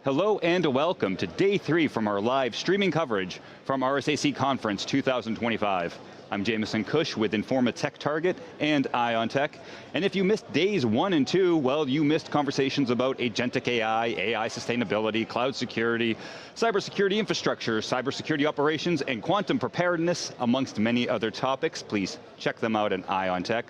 Hello and welcome to day 3 from our live streaming coverage from RSAC Conference 2025. I'm Jameson Cush with Informa Tech Target and Ion Tech. And if you missed days 1 and 2, well, you missed conversations about agentic AI, AI sustainability, cloud security, cybersecurity infrastructure, cybersecurity operations, and quantum preparedness, amongst many other topics. Please check them out at Ion Tech.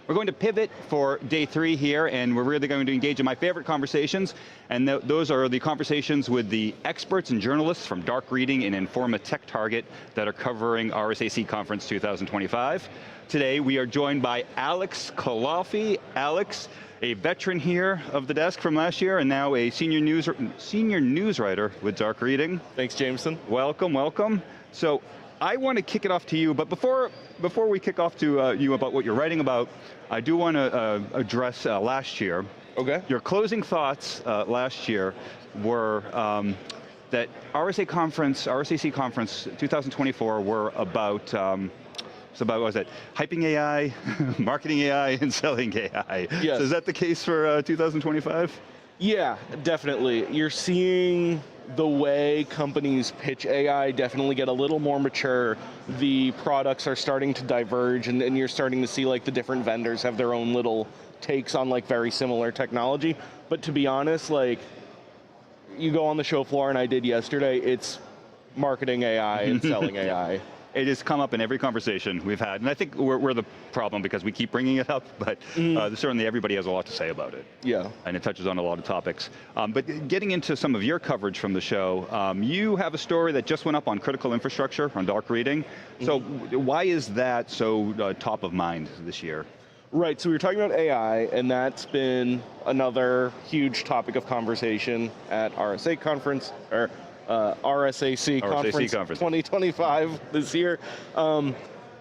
We're going to pivot for day 3 here, and we're really going to engage in my favorite conversations, and those are the conversations with the experts and journalists from Dark Reading and Informa Tech Target that are covering RSAC Conference 2025. Today, we are joined by Alex Culafi. Alex, a veteran here of the desk from last year, and now a senior news writer with Dark Reading. Thanks, Jameson. Welcome, welcome. So, I want to kick it off to you, but before we kick off to you about what you're writing about, I do want to address last year. Okay. Your closing thoughts last year were that RSAC Conference 2024 were about, what was it? Hyping AI, marketing AI, and selling AI. Yes. So is that the case for 2025? Yeah, definitely. You're seeing the way companies pitch AI definitely get a little more mature. The products are starting to diverge, and you're starting to see like the different vendors have their own little takes on like very similar technology. But to be honest, like you go on the show floor, and I did yesterday, it's marketing AI and selling AI. It has come up in every conversation we've had, and I think we're the problem because we keep bringing it up, but certainly everybody has a lot to say about it. Yeah. And it touches on a lot of topics. But getting into some of your coverage from the show, you have a story that just went up on critical infrastructure on Dark Reading. So why is that so top of mind this year? Right, so we were talking about AI, and that's been another huge topic of conversation at RSA conference, or RSAC conference 2025 this year.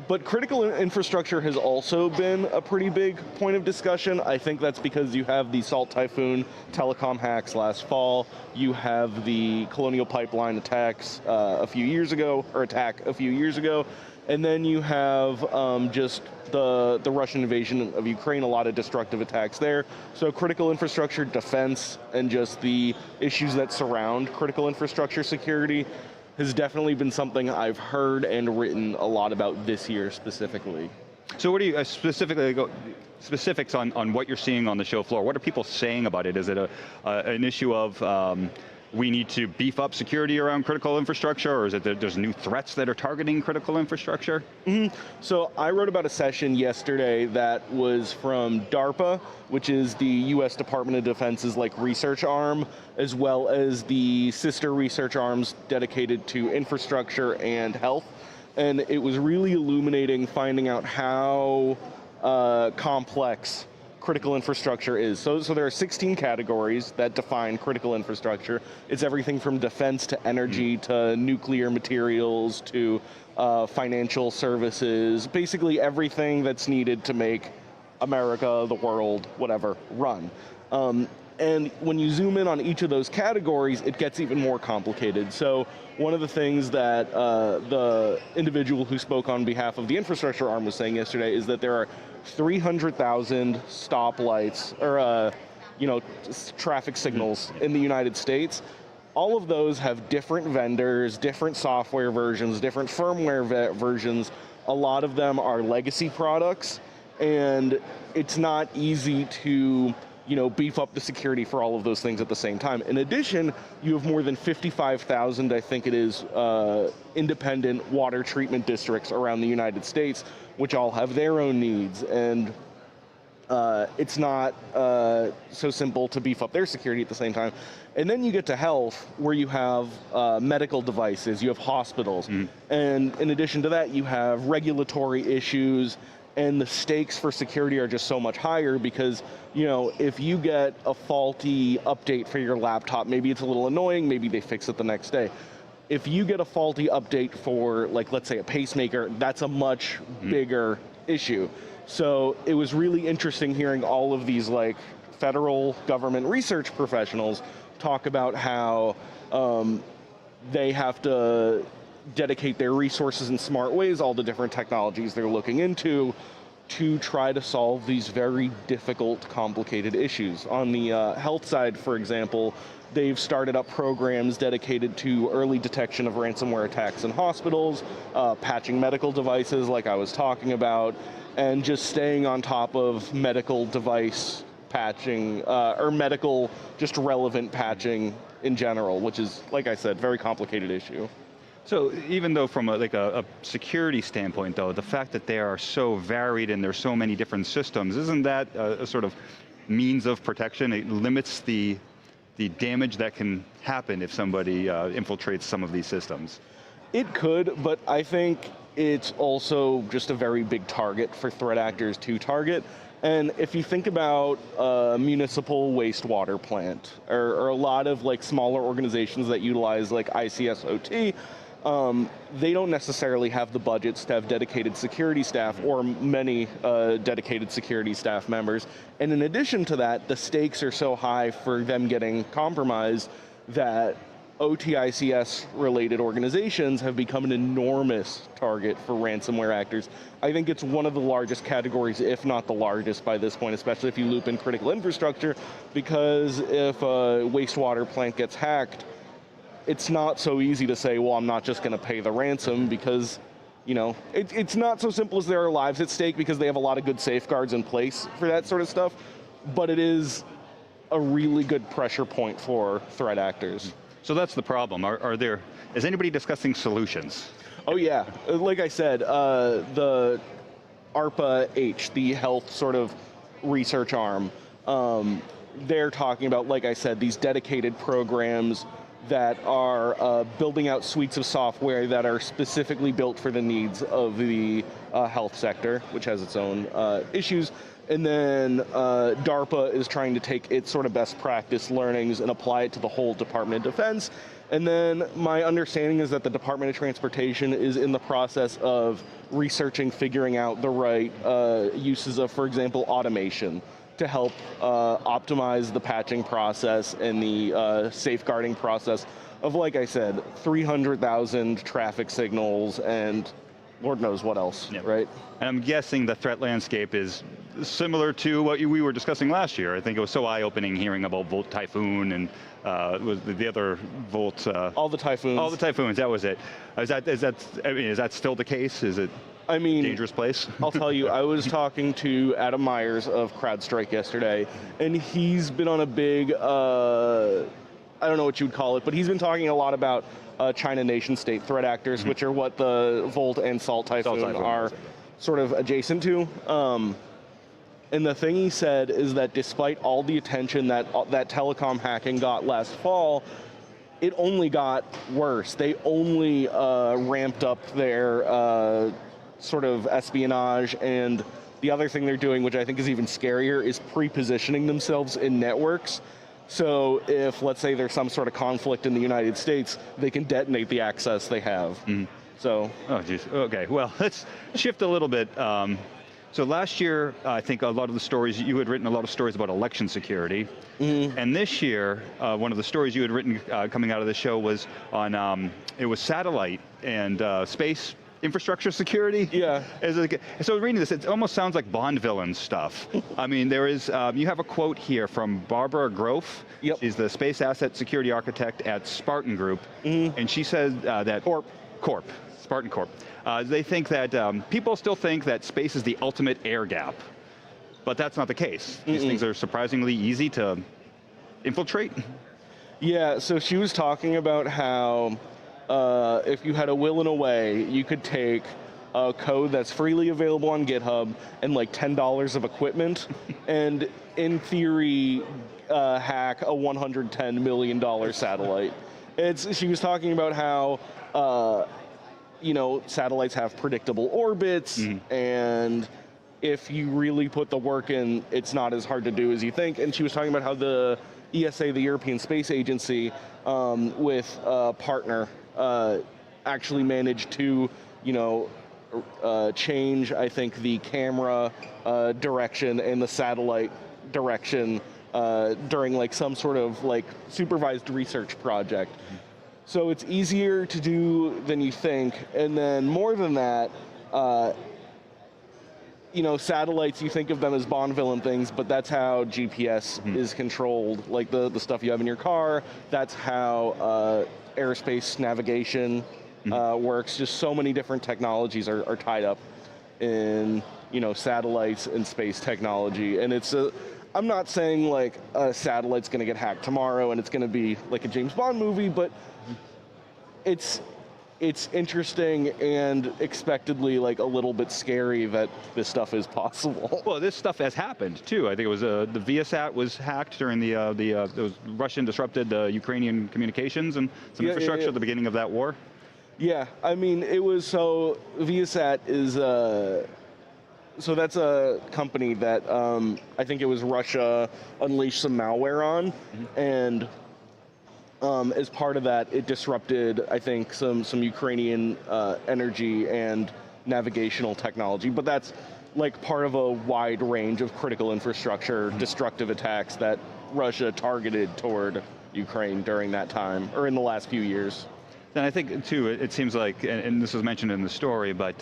But critical infrastructure has also been a pretty big point of discussion. I think that's because you have the Salt Typhoon telecom hacks last fall. You have the Colonial Pipeline attacks a few years ago. And then you have just the Russian invasion of Ukraine, a lot of destructive attacks there. So critical infrastructure defense and just the issues that surround critical infrastructure security has definitely been something I've heard and written a lot about this year specifically. So what do you specifics on what you're seeing on the show floor? What are people saying about it? Is it an issue of we need to beef up security around critical infrastructure, or is it that there's new threats that are targeting critical infrastructure? So I wrote about a session yesterday that was from DARPA, which is the US Department of Defense's like research arm, as well as the sister research arms dedicated to infrastructure and health. And it was really illuminating finding out how complex critical infrastructure is. So there are 16 categories that define critical infrastructure. It's everything from defense to energy to nuclear materials to financial services, basically everything that's needed to make America, the world, whatever, run. And when you zoom in on each of those categories, it gets even more complicated. So one of the things that the individual who spoke on behalf of the infrastructure arm was saying yesterday is that there are 300,000 stoplights or traffic signals in the United States. All of those have different vendors, different software versions, different firmware versions. A lot of them are legacy products, and it's not easy to beef up the security for all of those things at the same time. In addition, you have more than 55,000, I think it is, independent water treatment districts around the United States, which all have their own needs. And it's not so simple to beef up their security at the same time. And then you get to health, where you have medical devices, you have hospitals. And in addition to that, you have regulatory issues, and the stakes for security are just so much higher because, if you get a faulty update for your laptop, maybe it's a little annoying, maybe they fix it the next day. If you get a faulty update for, like, let's say a pacemaker, that's a much bigger issue. So it was really interesting hearing all of these, like, federal government research professionals talk about how they have to dedicate their resources in smart ways, all the different technologies they're looking into, to try to solve these very difficult, complicated issues. On the health side, for example, they've started up programs dedicated to early detection of ransomware attacks in hospitals, patching medical devices like I was talking about, and just staying on top of medical device patching, or medical, just relevant patching in general, which is, like I said, very complicated issue. So even though from a security standpoint though, the fact that they are so varied and there's so many different systems, isn't that a sort of means of protection? It limits the damage that can happen if somebody infiltrates some of these systems. It could, but I think it's also just a very big target for threat actors to target. And if you think about a municipal wastewater plant, or a lot of like smaller organizations that utilize like ICSOT, they don't necessarily have the budgets to have dedicated security staff or many dedicated security staff members. And in addition to that, the stakes are so high for them getting compromised that OTICS related organizations have become an enormous target for ransomware actors. I think it's one of the largest categories, if not the largest by this point, especially if you loop in critical infrastructure, because if a wastewater plant gets hacked, it's not so easy to say, well, I'm not just going to pay the ransom, because it's not so simple as there are lives at stake, because they have a lot of good safeguards in place for that sort of stuff, but it is a really good pressure point for threat actors. So that's the problem. Is anybody discussing solutions? Oh yeah, like I said, the ARPA-H, the health sort of research arm, they're talking about, like I said, these dedicated programs that are building out suites of software that are specifically built for the needs of the health sector, which has its own issues. And then DARPA is trying to take its sort of best practice learnings and apply it to the whole Department of Defense. And then my understanding is that the Department of Transportation is in the process of researching, figuring out the right uses of, for example, automation to help optimize the patching process and the safeguarding process of, like I said, 300,000 traffic signals and Lord knows what else, right? And I'm guessing the threat landscape is similar to what we were discussing last year. I think it was so eye-opening hearing about Volt Typhoon and was the other Volt. All the Typhoons. All the Typhoons, that was it. Is that still the case? Is it a dangerous place? I'll tell you, I was talking to Adam Myers of CrowdStrike yesterday, and he's been on a big, I don't know what you would call it, but he's been talking a lot about China nation-state threat actors, which are what the Volt and Salt Typhoon are sort of adjacent to. And the thing he said is that despite all the attention that telecom hacking got last fall, it only got worse. They only ramped up their sort of espionage, and the other thing they're doing, which I think is even scarier, is pre-positioning themselves in networks. So if, let's say, there's some sort of conflict in the United States, they can detonate the access they have. So. Oh, geez. Okay, well, let's shift a little bit. So last year, I think a lot of the stories, you had written a lot of stories about election security. And this year, one of the stories you had written coming out of the show was on, it was satellite and space infrastructure security. Yeah. So reading this, it almost sounds like Bond villain stuff. I mean, there is, you have a quote here from Barbara Groff. Yep. She's the space asset security architect at Spartan Group. And she says that Spartan Corp. They think that, people still think that space is the ultimate air gap, but that's not the case. These things are surprisingly easy to infiltrate. Yeah, so she was talking about how if you had a will and a way, you could take a code that's freely available on GitHub and like $10 of equipment, and in theory, hack a $110 million satellite. She was talking about how satellites have predictable orbits, and if you really put the work in, it's not as hard to do as you think. And she was talking about how the ESA, the European Space Agency, with a partner, actually managed to, change, I think, the camera direction and the satellite direction during like some sort of like supervised research project. So it's easier to do than you think, and then more than that, satellites, you think of them as Bond villain things, but that's how GPS is controlled. Like the stuff you have in your car, that's how aerospace navigation works. Just so many different technologies are tied up in, satellites and space technology. And I'm not saying like a satellite's going to get hacked tomorrow and it's going to be like a James Bond movie, but it's interesting and expectedly like a little bit scary that this stuff is possible. Well, this stuff has happened too. I think it was the Viasat was hacked during those Russian disrupted Ukrainian communications and some infrastructure at the beginning of that war. Yeah, I mean, Viasat is, so that's a company that I think it was Russia unleashed some malware on, and as part of that, it disrupted, I think, some Ukrainian energy and navigational technology, but that's like part of a wide range of critical infrastructure destructive attacks that Russia targeted toward Ukraine during that time, or in the last few years. Then I think, too, it seems like, and this was mentioned in the story, but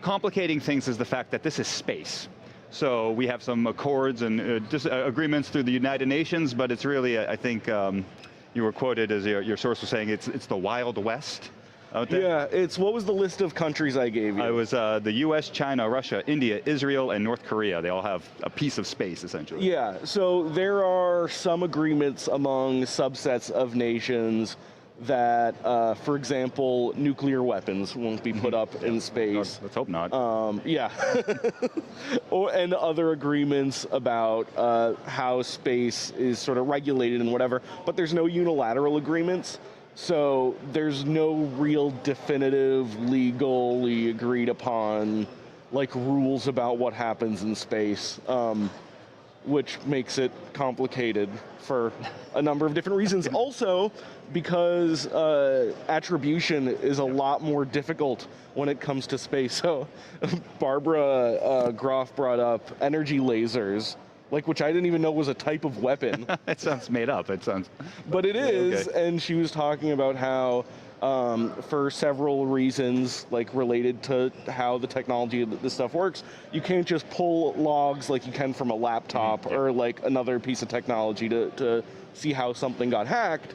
complicating things is the fact that this is space. So we have some accords and agreements through the United Nations, but it's really, I think, you were quoted as your source was saying, it's the Wild West out there. Yeah, what was the list of countries I gave you? It was the US, China, Russia, India, Israel, and North Korea. They all have a piece of space, essentially. Yeah, so there are some agreements among subsets of nations that, for example, nuclear weapons won't be put up in space. Let's hope not. Yeah. And other agreements about how space is sort of regulated and whatever, but there's no unilateral agreements. So there's no real definitive, legally agreed upon, like, rules about what happens in space. Which makes it complicated for a number of different reasons. Also, because attribution is a lot more difficult when it comes to space. So Barbara Groff brought up energy lasers, which I didn't even know was a type of weapon. It sounds made up. But it is, okay. And she was talking about how for several reasons, related to how the technology of this stuff works, you can't just pull logs like you can from a laptop or another piece of technology to see how something got hacked.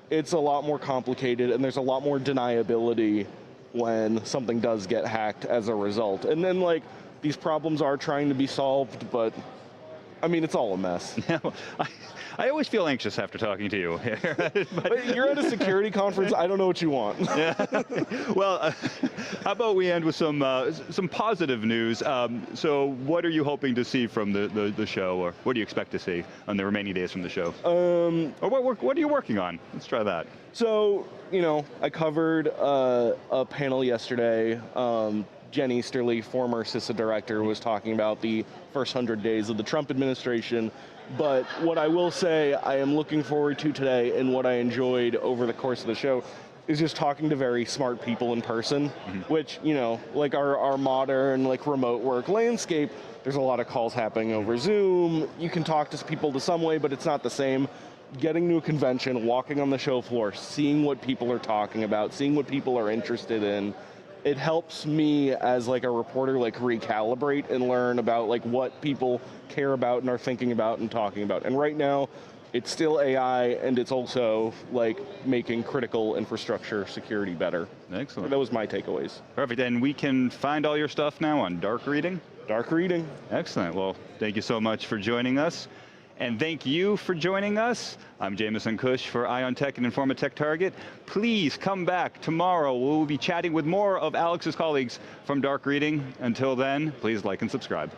It's a lot more complicated, and there's a lot more deniability when something does get hacked as a result. And then these problems are trying to be solved, but I mean, it's all a mess. I always feel anxious after talking to you. But you're at a security conference. I don't know what you want. Yeah. Well, how about we end with some positive news? So, what are you hoping to see from the show, or what do you expect to see on the remaining days from the show? Or what are you working on? Let's try that. So, I covered a panel yesterday. Jen Easterly, former CISA director, was talking about the first 100 days of the Trump administration. But what I will say I am looking forward to today, and what I enjoyed over the course of the show, is just talking to very smart people in person, which, our modern, remote work landscape, there's a lot of calls happening over Zoom. You can talk to people to some way, but it's not the same. Getting to a convention, walking on the show floor, seeing what people are talking about, seeing what people are interested in, it helps me as a reporter recalibrate and learn about what people care about and are thinking about and talking about. And right now, it's still AI, and it's also making critical infrastructure security better. Excellent. That was my takeaways. Perfect. And we can find all your stuff now on Dark Reading? Dark Reading. Excellent. Well, thank you so much for joining us. And thank you for joining us. I'm Jameson Cush for Ion Tech and Informa Tech Target. Please come back tomorrow. We'll be chatting with more of Alex's colleagues from Dark Reading. Until then, please like and subscribe.